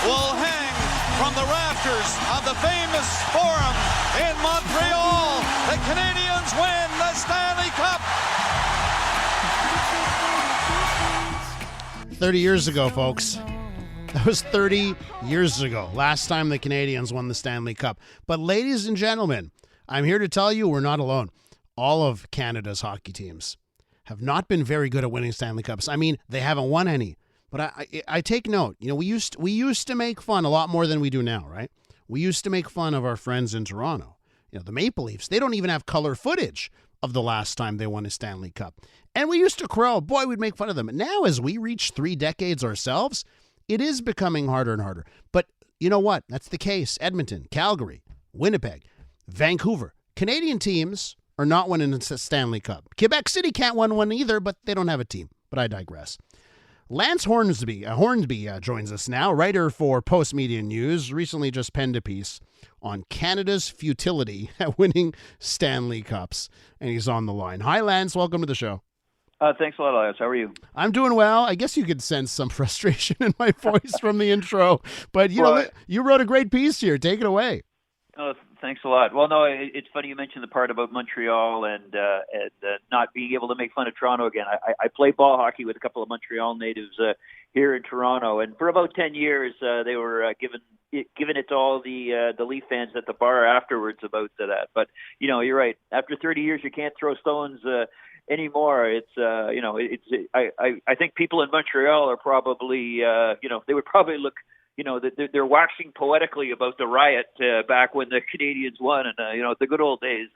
will hang from the rafters of the famous Forum in Montreal. The Canadiens win the Stanley Cup. 30 years ago, folks. That was 30 years ago. Last time the Canadiens won the Stanley Cup. But ladies and gentlemen, I'm here to tell you we're not alone. All of Canada's hockey teams have not been very good at winning Stanley Cups. I mean, they haven't won any. But I take note. You know, we used to make fun a lot more than we do now, right? We used to make fun of our friends in Toronto. You know, the Maple Leafs, they don't even have color footage of the last time they won a Stanley Cup. And we used to crow, boy, we'd make fun of them. Now, as we reach 3 decades ourselves, it is becoming harder and harder. But you know what? That's the case. Edmonton, Calgary, Winnipeg, Vancouver. Canadian teams are not winning a Stanley Cup. Quebec City can't win one either, but they don't have a team. But I digress. Lance Hornby joins us now, writer for Postmedia News, recently just penned a piece on Canada's futility at winning Stanley Cups, and he's on the line. Hi, Lance. Welcome to the show. Thanks a lot, Elias. How are you? I'm doing well. I guess you could sense some frustration in my voice from the intro, but you wrote a great piece here. Take it away. Oh, thanks a lot. Well, no, it's funny you mentioned the part about Montreal and not being able to make fun of Toronto again. I played ball hockey with a couple of Montreal natives here in Toronto, and for about 10 years they were giving it to all the Leaf fans at the bar afterwards about that. But you know, you're right. After 30 years, you can't throw stones anymore. I think people in Montreal are probably they would probably look. You know, they're waxing poetically about the riot back when the Canadiens won, and the good old days,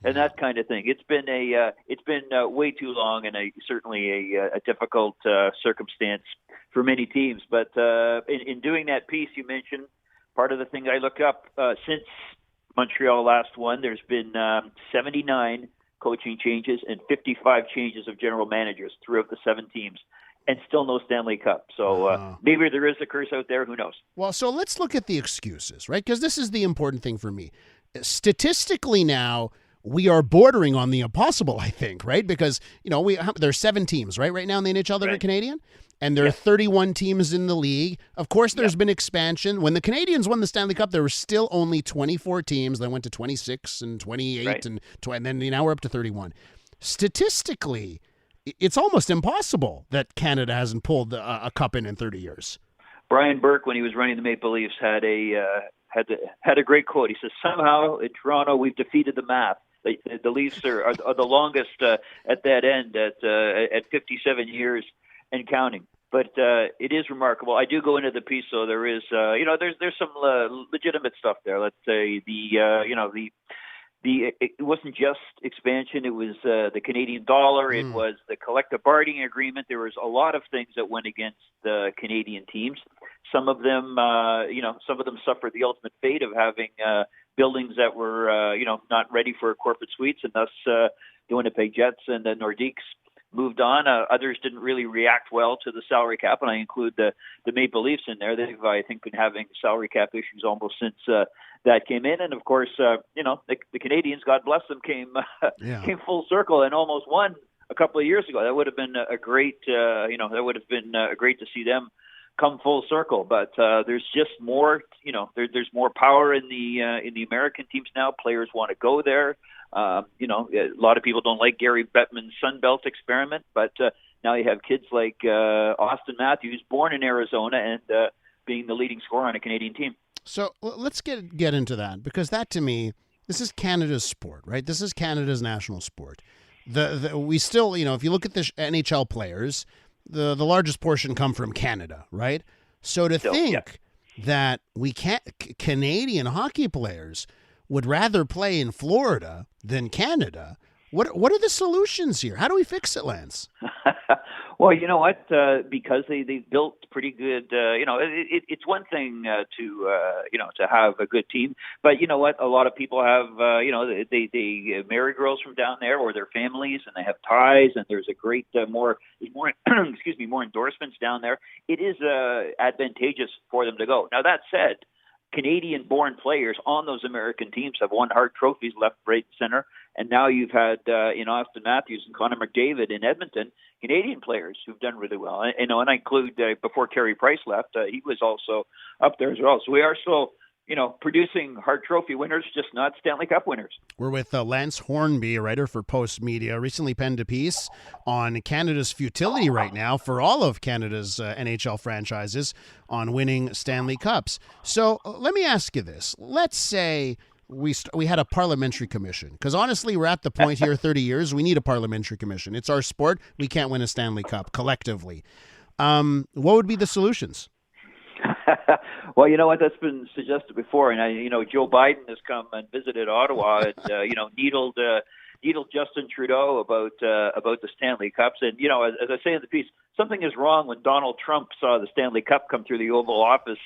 and that kind of thing. It's been way too long, and certainly a difficult circumstance for many teams. But in doing that piece you mentioned, part of the thing I look up since Montreal last won, there's been 79 coaching changes and 55 changes of general managers throughout the 7 teams. And still no Stanley Cup. So maybe there is a curse out there. Who knows? Well, so let's look at the excuses, right? Because this is the important thing for me. Statistically now, we are bordering on the impossible, I think, right? Because, there's 7 teams, right now in the NHL that are Canadian. And there are 31 teams in the league. Of course, there's been expansion. When the Canadiens won the Stanley Cup, there were still only 24 teams. They went to 26 and 28, and then now we're up to 31. Statistically, it's almost impossible that Canada hasn't pulled a cup in 30 years. Brian Burke, when he was running the Maple Leafs, had a great quote. He says, "Somehow in Toronto we've defeated the math. The Leafs are the longest at that end at 57 years and counting." But it is remarkable. I do go into the piece, so there is there's some legitimate stuff there. Let's say it wasn't just expansion. It was the Canadian dollar. It was the collective bargaining agreement. There was a lot of things that went against the Canadian teams. Some of them suffered the ultimate fate of having buildings that were, not ready for corporate suites, and thus the Winnipeg Jets and the Nordiques moved on. Others didn't really react well to the salary cap, and I include the Maple Leafs in there. They've, I think, been having salary cap issues almost since that came in. And of course, the Canadiens, God bless them, came full circle and almost won a couple of years ago. That would have been a great, great to see them come full circle. But there's just more, there's more power in the American teams now. Players want to go there. A lot of people don't like Gary Bettman's Sunbelt experiment, but now you have kids like Austin Matthews, born in Arizona, and being the leading scorer on a Canadian team. So let's get into that, because that, to me, this is Canada's sport, right? This is Canada's national sport. We still, if you look at the NHL players, the largest portion come from Canada, right? So to think that Canadian hockey players would rather play in Florida than Canada, what are the solutions here? How do we fix it, Lance? Well, you know what? Because they built pretty good. It's one thing to have a good team, but you know what? A lot of people have they marry girls from down there or their families, and they have ties, and there's a great more more endorsements down there. It is advantageous for them to go. Now that said, Canadian-born players on those American teams have won Hart trophies left, right, center, And now you've had in Austin Matthews and Connor McDavid in Edmonton, Canadian players who've done really well. And I include before Carey Price left, he was also up there as well. So we are still, producing Hart Trophy winners, just not Stanley Cup winners. We're with Lance Hornby, a writer for Postmedia, recently penned a piece on Canada's futility right now for all of Canada's NHL franchises on winning Stanley Cups. So let me ask you this. Let's say we had a parliamentary commission, because honestly, we're at the point here, 30 years, we need a parliamentary commission. It's our sport. We can't win a Stanley Cup collectively. What would be the solutions? Well, you know what? That's been suggested before, and Joe Biden has come and visited Ottawa and needled Justin Trudeau about the Stanley Cups. And as I say in the piece, something is wrong when Donald Trump saw the Stanley Cup come through the Oval Office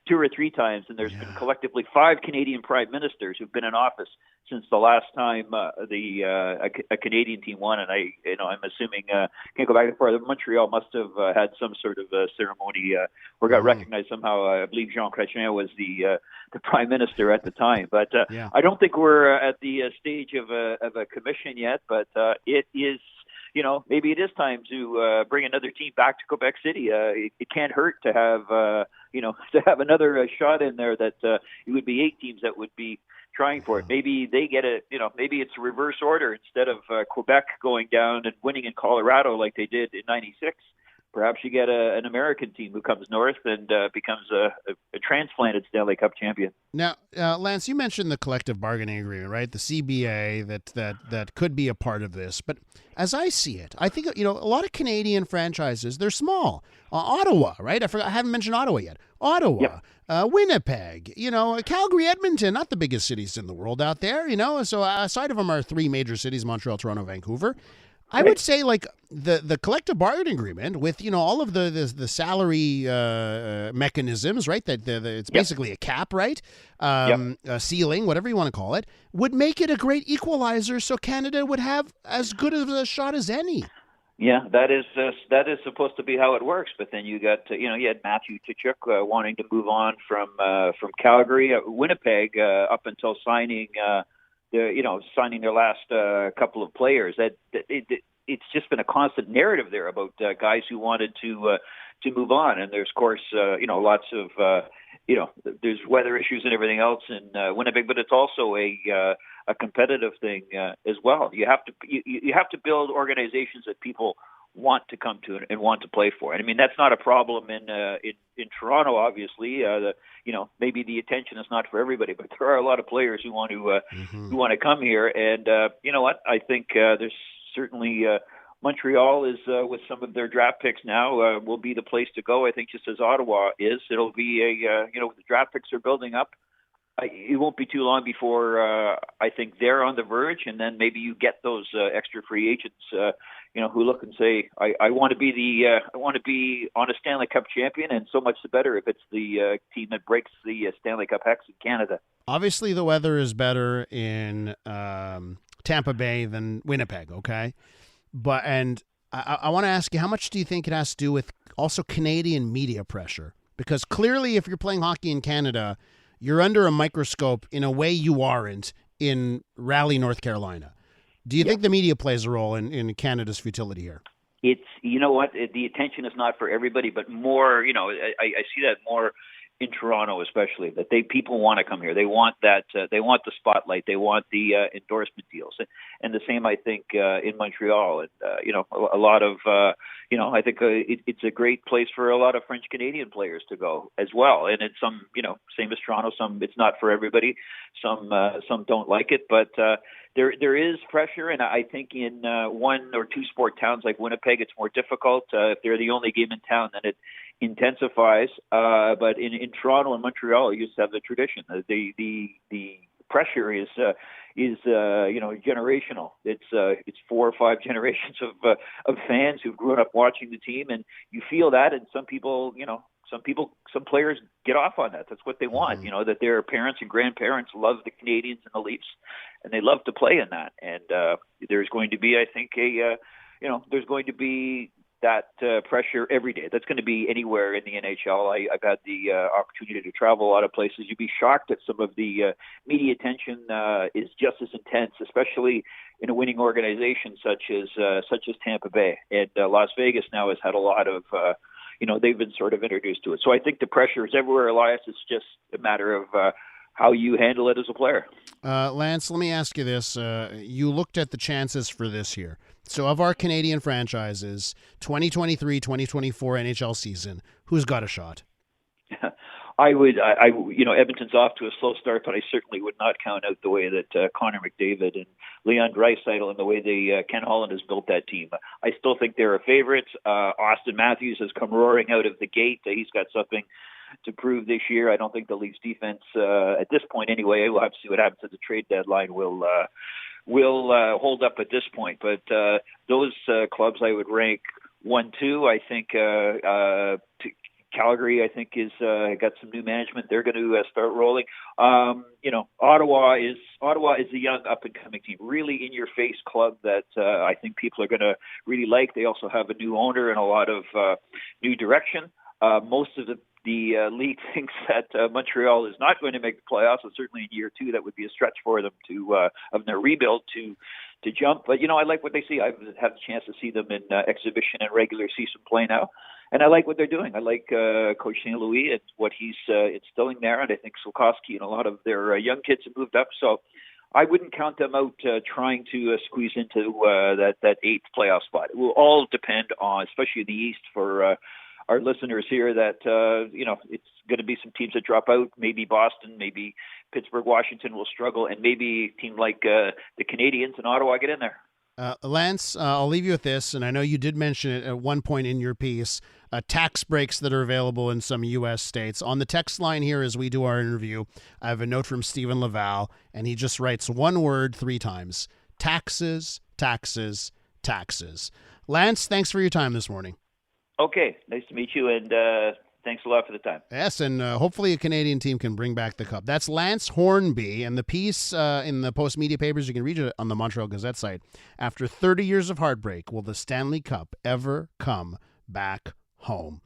2 or 3 times, and there's been collectively 5 Canadian prime ministers who've been in office since the last time a Canadian team won. And I'm assuming can't go back that far. Montreal must have had some sort of ceremony or got recognized somehow. I believe Jean Chrétien was the prime minister at the time. But I don't think we're at the stage of a commission yet. But it is. Maybe it is time to bring another team back to Quebec City. It can't hurt to have, to have another shot in there that it would be 8 teams that would be trying for it. Maybe they get maybe it's reverse order. Instead of Quebec going down and winning in Colorado like they did in '96. Perhaps you get an American team who comes north and becomes a transplanted Stanley Cup champion. Now, Lance, you mentioned the collective bargaining agreement, right? The CBA that could be a part of this. But as I see it, I think a lot of Canadian franchises, they're small. Ottawa, right? I haven't mentioned Ottawa yet. Ottawa, yep. Winnipeg, Calgary, Edmonton, not the biggest cities in the world out there. So aside of them are 3 major cities: Montreal, Toronto, Vancouver. I would say the collective bargaining agreement with all of the salary mechanisms, right? That it's basically a cap, right? A ceiling, whatever you want to call it, would make it a great equalizer, so Canada would have as good of a shot as any. Yeah, that is supposed to be how it works. But then you got you had Matthew Tkachuk wanting to move on from Calgary, Winnipeg, up until signing. Signing their last couple of players. It's just been a constant narrative there about guys who wanted to move on. And there's, of course, lots of, there's weather issues and everything else in Winnipeg, but it's also a competitive thing as well. You have to build organizations that people want to come to and want to play for. And I mean, that's not a problem in Toronto, obviously. Maybe the attention is not for everybody, but there are a lot of players who want to come here. And you know what? I think there's certainly Montreal is with some of their draft picks now will be the place to go. I think just as Ottawa is, it'll be the draft picks are building up. It won't be too long before I think they're on the verge, and then maybe you get those extra free agents, who look and say, "I want to be I want to be on a Stanley Cup champion, and so much the better if it's the team that breaks the Stanley Cup hex in Canada." Obviously, the weather is better in Tampa Bay than Winnipeg. Okay, and I want to ask you, how much do you think it has to do with also Canadian media pressure? Because clearly, if you're playing hockey in Canada, you're under a microscope in a way you aren't in Raleigh, North Carolina. Do you think the media plays a role in Canada's futility here? It's, the attention is not for everybody, but more, I see that more in Toronto, especially, that people want to come here. They want that, they want the spotlight. They want the endorsement deals. And the same, I think, in Montreal. And, a lot of, I think it's a great place for a lot of French Canadian players to go as well. And it's some, same as Toronto, it's not for everybody. Some don't like it, but there is pressure. And I think in 1 or 2 sport towns like Winnipeg, it's more difficult. If they're the only game in town, then it intensifies. But in Toronto and Montreal, you used to have the tradition. The pressure is generational. It's 4 or 5 generations of fans who've grown up watching the team, and you feel that. And some players get off on that. That's what they want. That their parents and grandparents love the Canadians and the Leafs, and they love to play in that. And there's going to be, I think, there's going to be pressure every day. That's going to be anywhere in the NHL. I've had the opportunity to travel a lot of places. You'd be shocked at some of the media attention is just as intense, especially in a winning organization such as Tampa Bay. And Las Vegas now has had a lot of, they've been sort of introduced to it. So I think the pressure is everywhere, Elias. It's just a matter of how you handle it as a player. Lance, let me ask you this. You looked at the chances for this year. So of our Canadian franchises, 2023-2024 NHL season, who's got a shot? Edmonton's off to a slow start, but I certainly would not count out the way that Connor McDavid and Leon Draisaitl and the way Ken Holland has built that team. I still think they're a favorite. Austin Matthews has come roaring out of the gate. He's got something to prove this year. I don't think the Leafs defense, at this point anyway, we'll have to see what happens at the trade deadline, will hold up at this point. But those clubs I would rank 1-2. I think Calgary, I think, is got some new management. They're going to start rolling. Ottawa is a young up-and-coming team, really in-your-face club that I think people are going to really like. They also have a new owner and a lot of new direction. Most of the league thinks that Montreal is not going to make the playoffs, and certainly in year two that would be a stretch for them of their rebuild to jump. But I like what they see. I've had the chance to see them in exhibition and regular season play now, and I like what they're doing. I like Coach St. Louis and what he's instilling there, and I think Slafkovsky and a lot of their young kids have moved up. So I wouldn't count them out trying to squeeze into that eighth playoff spot. It will all depend on, especially in the East for our listeners here, that it's going to be some teams that drop out. Maybe Boston, maybe Pittsburgh, Washington will struggle, and maybe a team like the Canadiens and Ottawa get in there. Lance, I'll leave you with this, and I know you did mention it at one point in your piece, tax breaks that are available in some U.S. states. On the text line here as we do our interview, I have a note from Stephen Laval, and he just writes one word 3 times: taxes, taxes, taxes. Lance, thanks for your time this morning. Okay, nice to meet you, and thanks a lot for the time. Yes, and hopefully a Canadian team can bring back the cup. That's Lance Hornby, and the piece in the Postmedia papers, you can read it on the Montreal Gazette site. After 30 years of heartbreak, will the Stanley Cup ever come back home?